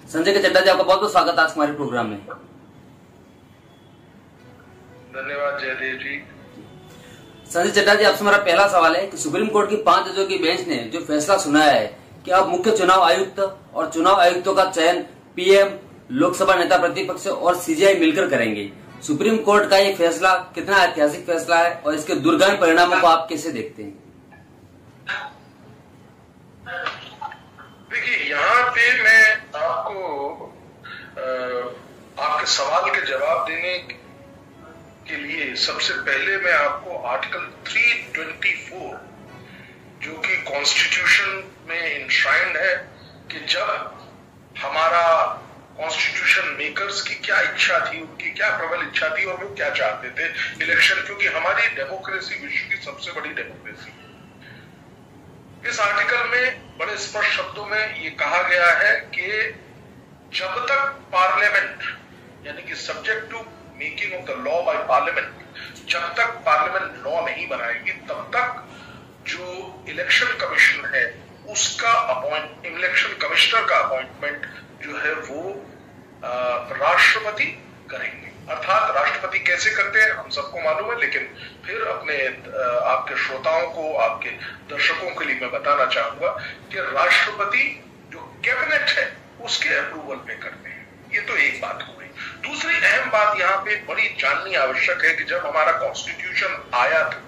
संजय के चड्डा जी, आपका बहुत बहुत स्वागत है आज हमारे प्रोग्राम में। धन्यवाद जयदेव जी। संजय चड्डा जी, आपसे हमारा पहला सवाल है कि सुप्रीम कोर्ट की 5 जजों की बेंच ने जो फैसला सुनाया है कि अब मुख्य चुनाव आयुक्त और चुनाव आयुक्तों का चयन पीएम, लोकसभा नेता प्रतिपक्ष और सीजीआई मिलकर करेंगे। सुप्रीम कोर्ट का ये फैसला कितना ऐतिहासिक फैसला है और इसके दूरगामी परिणामों को आप कैसे देखते हैं? देखिए, यहाँ पे मैं आपको आपके सवाल के जवाब देने के लिए सबसे पहले मैं आपको आर्टिकल 324 जो कि कॉन्स्टिट्यूशन में इंश्राइंड है कि जब हमारा कॉन्स्टिट्यूशन मेकर्स की क्या इच्छा थी, उनकी क्या प्रबल इच्छा थी और वो क्या चाहते थे इलेक्शन, क्योंकि हमारी डेमोक्रेसी विश्व की सबसे बड़ी डेमोक्रेसी है। इस आर्टिकल में बड़े स्पष्ट शब्दों में ये कहा गया है कि जब तक पार्लियामेंट यानी कि subject to making of the law by Parliament, जब तक पार्लियामेंट लॉ नहीं बनाएगी तब तक जो इलेक्शन कमीशन है उसका इलेक्शन कमिश्नर का अपॉइंटमेंट जो है वो राष्ट्रपति करेंगे। अर्थात राष्ट्रपति कैसे करते हैं हम सबको मालूम है, लेकिन फिर अपने आपके श्रोताओं को, आपके दर्शकों के लिए मैं बताना चाहूंगा कि राष्ट्रपति जो कैबिनेट है उसके अप्रूवल पे करते हैं। ये तो एक बात हो गई। दूसरी अहम बात यहाँ पे बड़ी जाननी आवश्यक है कि जब हमारा कॉन्स्टिट्यूशन आया था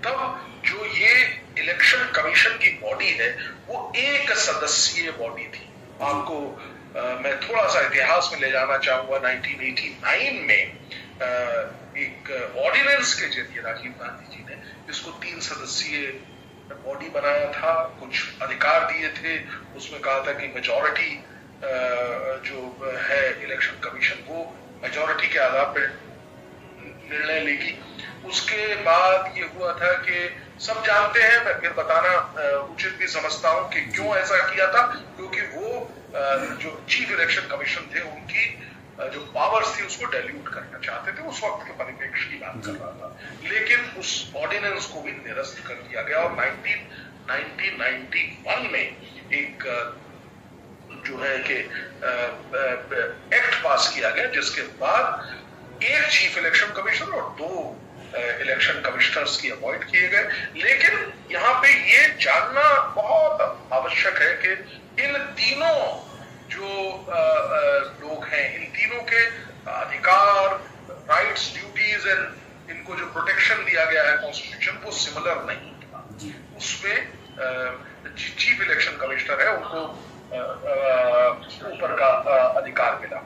तब जो ये इलेक्शन कमीशन की बॉडी है वो एक सदस्यीय बॉडी थी। आपको मैं थोड़ा सा इतिहास में ले जाना चाहूंगा। 1989 में एक ऑर्डिनेंस के जरिए राजीव गांधी जी ने इसको 3 सदस्यीय बॉडी बनाया था, कुछ अधिकार दिए थे। उसमें कहा था कि मेजॉरिटी जो है इलेक्शन कमीशन वो मेजॉरिटी के आधार पर निर्णय लेगी। उसके बाद ये हुआ था कि सब जानते हैं, मैं फिर बताना उचित भी समझता हूं कि क्यों ऐसा किया था, क्योंकि वो जो चीफ इलेक्शन कमीशन थे उनकी जो पावर्स थी उसको डाइल्यूट करना चाहते थे। उस वक्त के परिप्रेक्ष्य की बात कर रहा था, लेकिन उस ऑर्डिनेंस को भी निरस्त कर दिया गया और 1991 में एक जो है कि एक्ट पास किया गया जिसके बाद एक चीफ इलेक्शन कमिश्नर और 2 इलेक्शन कमिश्नर्स की अपॉइंट किए गए। लेकिन यहाँ पे ये जानना बहुत आवश्यक है कि इन तीनों जो लोग हैं, इन तीनों के अधिकार, राइट्स, ड्यूटीज एंड इनको जो प्रोटेक्शन दिया गया है कॉन्स्टिट्यूशन वो सिमिलर नहीं था। उसमें चीफ इलेक्शन कमिश्नर है उनको ऊपर का अधिकार मिला।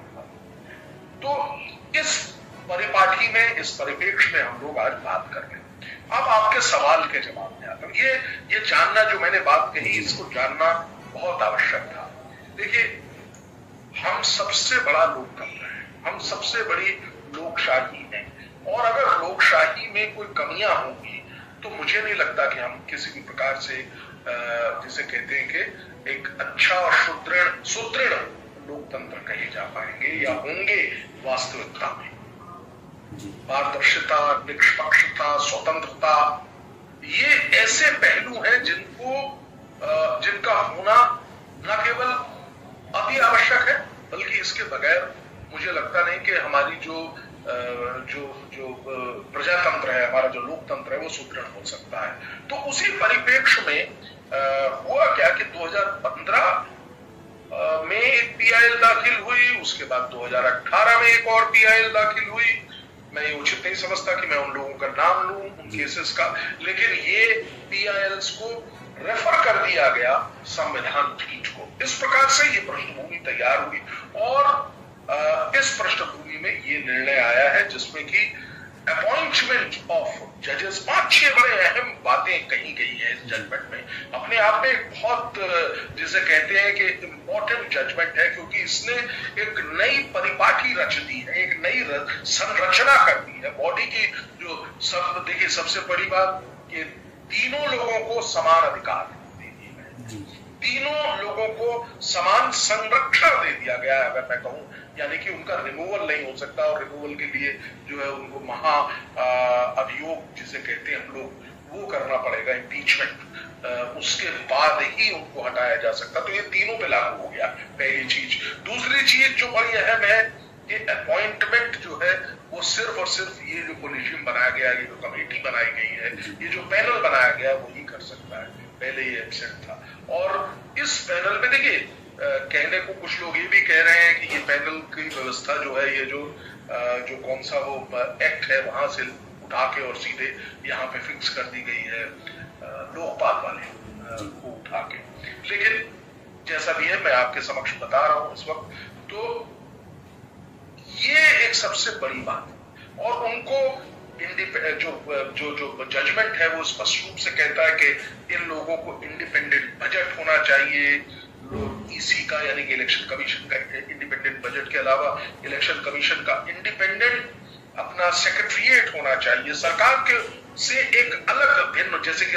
तो इस परिपाटी में, इस परिप्रेक्ष्य में हम लोग आज बात कर रहे हैं। अब आपके सवाल के जवाब में आता हूं। ये जानना जो मैंने बात कही इसको जानना बहुत आवश्यक था। देखिए, हम सबसे बड़ा लोकतंत्र है, हम सबसे बड़ी लोकशाही है, और अगर लोकशाही में कोई कमियां होंगी तो मुझे नहीं लगता कि हम किसी भी प्रकार से जिसे कहते हैं कि एक अच्छा और सुदृढ़ लोकतंत्र कहे जा पाएंगे या होंगे वास्तविकता में। पारदर्शिता, निष्पक्षता, स्वतंत्रता, ये ऐसे पहलू हैं जिनका होना न केवल अभी आवश्यक है बल्कि इसके बगैर मुझे लगता नहीं कि हमारी जो प्रजातंत्र है, हमारा जो लोकतंत्र है वो सुदृढ़ हो सकता है। तो उसी परिप्रेक्ष्य में हुआ क्या कि 2015 में एक पीआईएल दाखिल हुई, उसके बाद 2018 में एक और पीआईएल दाखिल हुई। मैं ये उचित नहीं समझता कि मैं उन लोगों का नाम लूं, उन केसेस का, लेकिन ये पीआईएल्स को रेफर कर दिया गया संविधान पीठ को। इस प्रकार से ये पृष्ठभूमि तैयार हुई और इस पृष्ठभूमि में ये निर्णय आया है जिसमें कि अपॉइंटमेंट ऑफ जजेस, 5-6 बड़े अहम बातें कही गई है इस जजमेंट में। अपने आप में एक बहुत जिसे कहते हैं कि इंपॉर्टेंट जजमेंट है, क्योंकि इसने एक नई परिपाटी रच दी है, एक नई संरचना कर दी है बॉडी की। जो देखिए, सबसे बड़ी बात कि तीनों लोगों को समान अधिकार दे दिए गए, तीनों लोगों को समान संरक्षण दे दिया गया है अगर मैं कहूं, यानी कि उनका रिमूवल नहीं हो सकता और रिमूवल के लिए जो है उनको महा अभियोग जिसे कहते हैं हम लोग वो करना पड़ेगा, इम्पीचमेंट, उसके बाद ही उनको हटाया जा सकता। तो ये तीनों पे लागू हो गया, पहली चीज। दूसरी चीज जो बड़ी अहम है कि अपॉइंटमेंट जो है वो सिर्फ और सिर्फ ये जो कोलिशियम बनाया गया, ये जो कमेटी बनाई गई है, ये जो पैनल बनाया गया वही कर सकता है। पहले ये एब्सेंट था। और इस पैनल में देखिए कहने को कुछ लोग ये भी कह रहे हैं कि ये पैनल की व्यवस्था जो है, ये जो कौन सा वो एक्ट है वहां से उठा के और सीधे यहाँ पे फिक्स कर दी गई है लोकपाल वाले को उठा के। लेकिन जैसा भी है मैं आपके समक्ष बता रहा हूं इस वक्त, तो ये एक सबसे बड़ी बात है। और उनको जो जजमेंट है वो स्पष्ट रूप से कहता है कि इन लोगों को इंडिपेंडेंट बजट होना चाहिए। ईसी का यानी कि इलेक्शन कमीशन का इंडिपेंडेंट बजट के अलावा इलेक्शन कमीशन का इंडिपेंडेंट अपना सेक्रेटरिएट होना चाहिए, सरकार के से एक अलग भिन्न, जैसे कि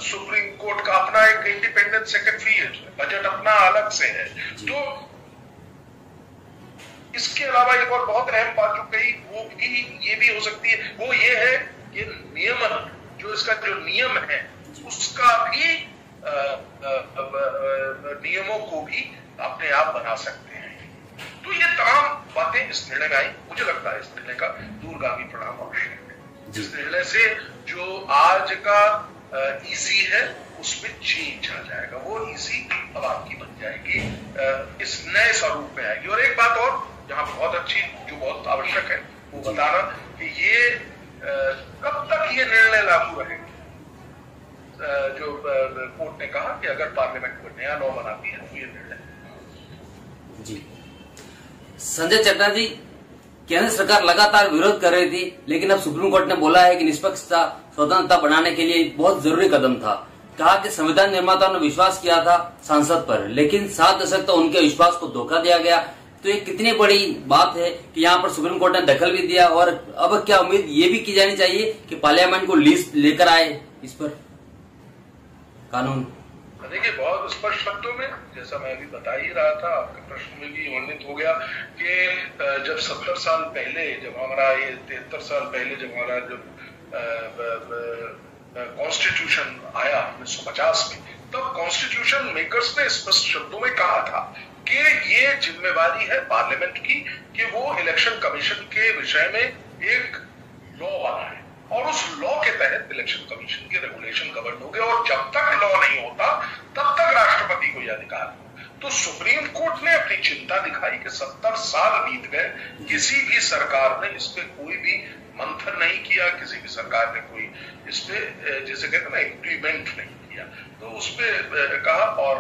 सुप्रीम कोर्ट का अपना एक इंडिपेंडेंट सेक्रेटरिएट है, बजट अपना अलग से है। तो इसके अलावा एक और बहुत अहम बात जो कही वो भी ये भी हो सकती है, वो ये है कि नियमन जो इसका जो नियम है उसका भी नियमों को भी अपने आप बना सकते हैं। तो ये तमाम बातें इस निर्णय में आई। मुझे लगता है इस निर्णय का दूरगामी परिणाम आवश्यक है, जिस निर्णय से जो आज का ईसी है उसमें चेंज आ जाएगा। वो ईसी अब आपकी बन जाएगी, इस नए स्वरूप में आएगी। और एक बात और यहाँ बहुत अच्छी जो बहुत आवश्यक है वो बताना कि ये कब तक ये निर्णय लागू रहेगा। जो कोर्ट ने कहा कि अगर पार्लियामेंट कोई नया लॉ बनाती है तो ये निर्णय। जी संजय चड्ढा जी, केंद्र सरकार लगातार विरोध कर रही थी, लेकिन अब सुप्रीम कोर्ट ने बोला है कि निष्पक्षता स्वतंत्रता बढ़ाने के लिए बहुत जरूरी कदम था। कहा कि संविधान निर्माताओं ने विश्वास किया था सांसद पर, लेकिन 7 दशक तो उनके विश्वास को धोखा दिया गया। तो ये कितनी बड़ी बात है कि यहाँ पर सुप्रीम कोर्ट ने दखल भी दिया। और अब क्या उम्मीद ये भी की जानी चाहिए कि पार्लियामेंट को लिस्ट लेकर आए इस पर कानून। देखिए बहुत स्पष्ट शब्दों में, जैसा मैं अभी बता ही रहा था, आपके प्रश्न में भी वर्णित हो गया कि जब 70 साल पहले, जब हमारा ये 73 साल पहले जब हमारा कॉन्स्टिट्यूशन आया 1950 में, तब कॉन्स्टिट्यूशन मेकर्स ने स्पष्ट शब्दों में कहा था कि ये जिम्मेवारी है पार्लियामेंट की कि वो इलेक्शन कमीशन के विषय में एक लॉ बनाए और उस लॉ के तहत इलेक्शन कमीशन के रेगुलेशन गवर्न होंगे। और जब तक लॉ नहीं होता तब तक राष्ट्रपति को यह अधिकार है। तो सुप्रीम कोर्ट ने अपनी चिंता दिखाई कि 70 साल बीत गए, किसी भी सरकार ने इस पे कोई भी मंथन नहीं किया, किसी भी सरकार ने कोई इस पे जैसे कहते ना इम्प्लीमेंट नहीं किया। तो उस पे कहा और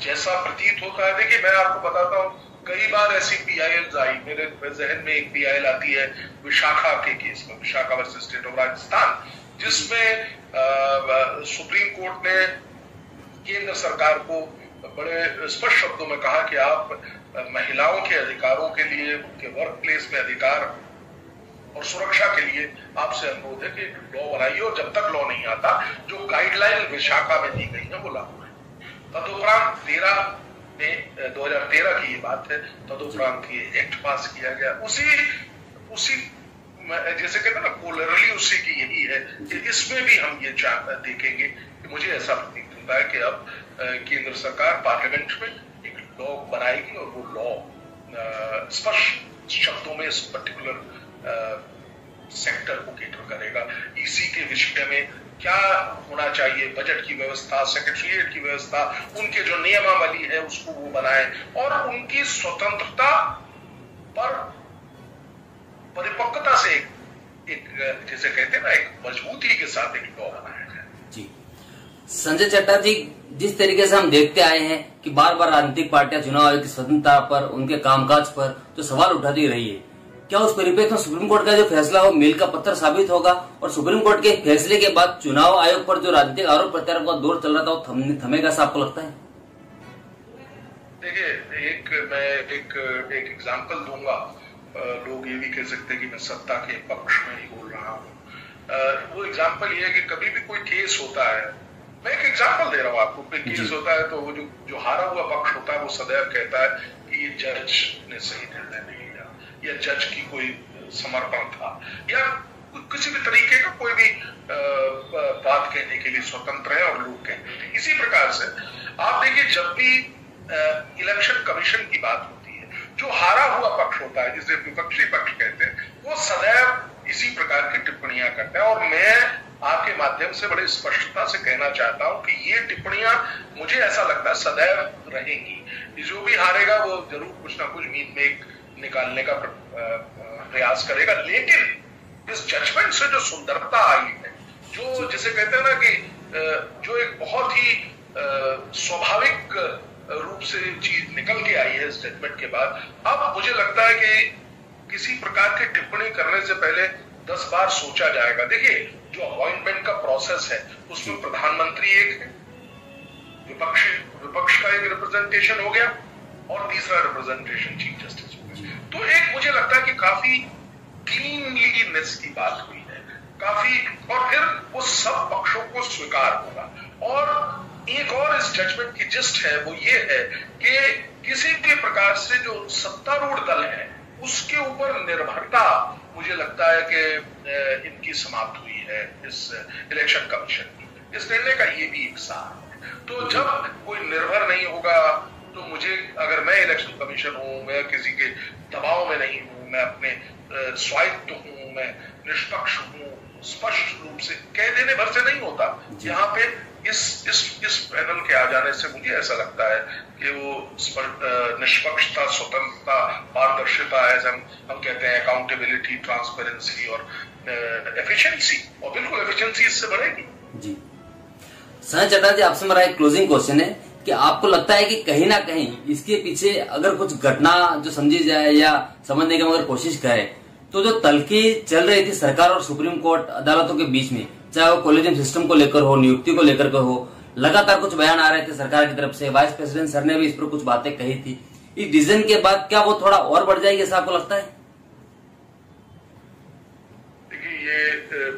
जैसा प्रतीत होता है, देखिए मैं आपको बताता हूँ, कई बार ऐसी पीआईएल आई, मेरे जहन में एक पीआईएल आती है विशाखा के केस में, Vishakha versus state of Rajasthan, जिसमें सुप्रीम कोर्ट ने केंद्र सरकार को बड़े स्पष्ट शब्दों में कहा कि आप महिलाओं के अधिकारों के लिए, उनके वर्क प्लेस में अधिकार और सुरक्षा के लिए आपसे अनुरोध है कि लॉ बनाइए। और जब तक लॉ नहीं आता, जो गाइडलाइन विशाखा में दी गई है वो लागू है। तदुपरांत 2013 की ये बात है, तदुपरांत ये एक्ट पास किया गया। उसी जैसे कहते हैं ना, कोलरली उसी की यही है कि इसमें भी हम ये देखेंगे कि मुझे ऐसा प्रतीत होता है कि अब केंद्र सरकार पार्लियामेंट में एक लॉ बनाएगी और वो लॉ स्पष्ट शब्दों में इस पर्टिकुलर सेक्टर को केटर करेगा। ईसी के विषय में क्या होना चाहिए, बजट की व्यवस्था, सेक्रेटरिएट की व्यवस्था, उनके जो नियमावली है उसको वो बनाए और उनकी स्वतंत्रता पर परिपक्वता से एक जैसे कहते हैं ना, एक मजबूती के साथ एक लॉ बनाया जाए। जी संजय चड्ढा जी, जिस तरीके से हम देखते आए हैं कि बार बार राजनीतिक पार्टियां चुनाव आयोग की स्वतंत्रता पर, उनके कामकाज पर जो सवाल उठाती रही है, क्या उस परिप्रेक्ष्य में सुप्रीम कोर्ट का जो फैसला हो मील का पत्थर साबित होगा? और सुप्रीम कोर्ट के फैसले के बाद चुनाव आयोग पर जो राजनीतिक आरोप प्रत्यारोप का दौर चल रहा था वो थमेगा सा आपको लगता है? देखिए मैं एक एग्जाम्पल दूंगा। लोग ये भी कह सकते हैं कि मैं सत्ता के पक्ष में ही बोल रहा हूँ। वो एग्जाम्पल ये है कि कभी भी कोई केस होता है, मैं एक एग्जाम्पल दे रहा हूँ आपको, कोई केस होता है तो वो जो हारा हुआ पक्ष होता है वो सदैव कहता है कि ये जज ने सही निर्णय नहीं लिया, या जज की कोई समर्पण था, या किसी भी तरीके का कोई भी बात कहने के लिए स्वतंत्र है और लोग कहते हैं। इसी प्रकार से आप देखिए, जब भी इलेक्शन कमीशन की बात होती है जो हारा हुआ पक्ष होता है, जिसे विपक्षी पक्ष कहते हैं, वो सदैव इसी प्रकार की टिप्पणियां करते हैं। और मैं आपके माध्यम से बड़े स्पष्टता से कहना चाहता हूं कि ये टिप्पणियां मुझे ऐसा लगता है सदैव रहेंगी। जो भी हारेगा वो जरूर कुछ ना कुछ मीन में निकालने का प्रयास करेगा। लेकिन इस जजमेंट से जो सुंदरता आई है, जो जिसे कहते हैं ना कि जो एक बहुत ही स्वाभाविक रूप से चीज निकल के आई है इस जजमेंट के बाद, अब मुझे लगता है कि किसी प्रकार की टिप्पणी करने से पहले 10 बार सोचा जाएगा। देखिए, जो अपॉइंटमेंट का प्रोसेस है उसमें प्रधानमंत्री एक है, विपक्ष का एक रिप्रेजेंटेशन हो गया और तीसरा रिप्रेजेंटेशन चीफ जस्टिस हो गया। तो एक मुझे लगता है कि काफी क्लीनलीनेस की बात हुई है, काफी, और फिर वो सब पक्षों को स्वीकार होगा। और एक और इस जजमेंट की जिस्ट है वो ये है कि किसी भी प्रकार से जो सत्तारूढ़ दल है उसके ऊपर निर्भरता मुझे लगता है कि इनकी समाप्त हुई है इस इलेक्शन कमीशन की। इस निर्णय का ये भी एक सार है। तो जब कोई निर्भर नहीं होगा तो मुझे, अगर मैं इलेक्शन कमीशन हूं, मैं किसी के दबाव में नहीं हूं, मैं अपने स्वायत्त हूं, मैं निष्पक्ष हूं, स्पष्ट रूप से कह देने भर से नहीं होता। यहाँ पे इस पैनल के आ जाने से मुझे ऐसा लगता है कि वो निष्पक्षता, स्वतंत्रता, पारदर्शिता, एज हम कहते हैं, अकाउंटेबिलिटी, ट्रांसपेरेंसी और एफिशिएंसी, और बिल्कुल एफिशिएंसी इससे बढ़ेगी। जी संजय चड्ढा जी, आपसे मेरा एक क्लोजिंग क्वेश्चन है कि आपको लगता है कि कहीं ना कहीं इसके पीछे अगर कुछ घटना जो समझी जाए या समझने की अगर कोशिश करें, तो जो तल्खी चल रही थी सरकार और सुप्रीम कोर्ट अदालतों के बीच में, चाहे वो कॉलेजियम सिस्टम को लेकर हो, नियुक्ति को लेकर के हो, लगातार कुछ बयान आ रहे थे सरकार की तरफ से, वाइस प्रेसिडेंट सर ने भी इस पर कुछ बातें कही थी। इस डिसीजन के बाद क्या वो थोड़ा और बढ़ जाएगी, ऐसा आपको लगता है? देखिए, ये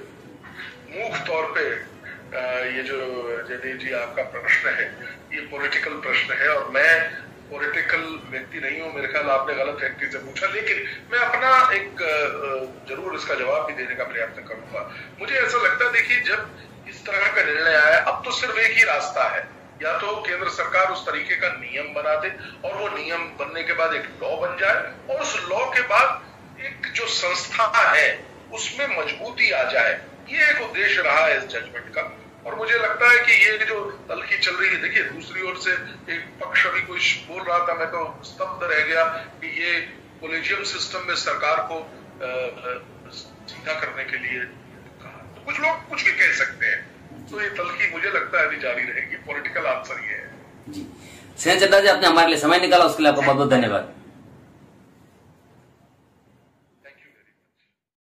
मुख्य तौर पे ये जो जयदेव जी आपका प्रश्न है, ये पॉलिटिकल प्रश्न है, और मैं पॉलिटिकल व्यक्ति नहीं हूं। मेरे ख्याल आपने गलत व्यक्ति से पूछा, लेकिन मैं अपना एक जरूर इसका जवाब भी देने का प्रयत्न करूंगा। मुझे ऐसा लगता है, देखिए, जब इस तरह का निर्णय आया, अब तो सिर्फ एक ही रास्ता है, या तो केंद्र सरकार उस तरीके का नियम बना दे और वो नियम बनने के बाद एक लॉ बन जाए, और उस लॉ के बाद एक जो संस्था है उसमें मजबूती आ जाए। ये एक उद्देश्य रहा है इस जजमेंट का, और मुझे लगता है कि ये जो तल्खी चल रही है, देखिए, दूसरी ओर से एक पक्ष अभी कुछ बोल रहा था, मैं तो स्तब्ध रह गया कि ये कॉलेजियम सिस्टम में सरकार को सीधा करने के लिए कहा। तो कुछ लोग कुछ भी कह सकते हैं, तो ये तल्खी मुझे लगता है अभी जारी रहेगी। पॉलिटिकल आंसर ये है। जी संजय चड्ढा जी, आपने हमारे लिए समय निकाला, उसके लिए आपका बहुत बहुत धन्यवाद।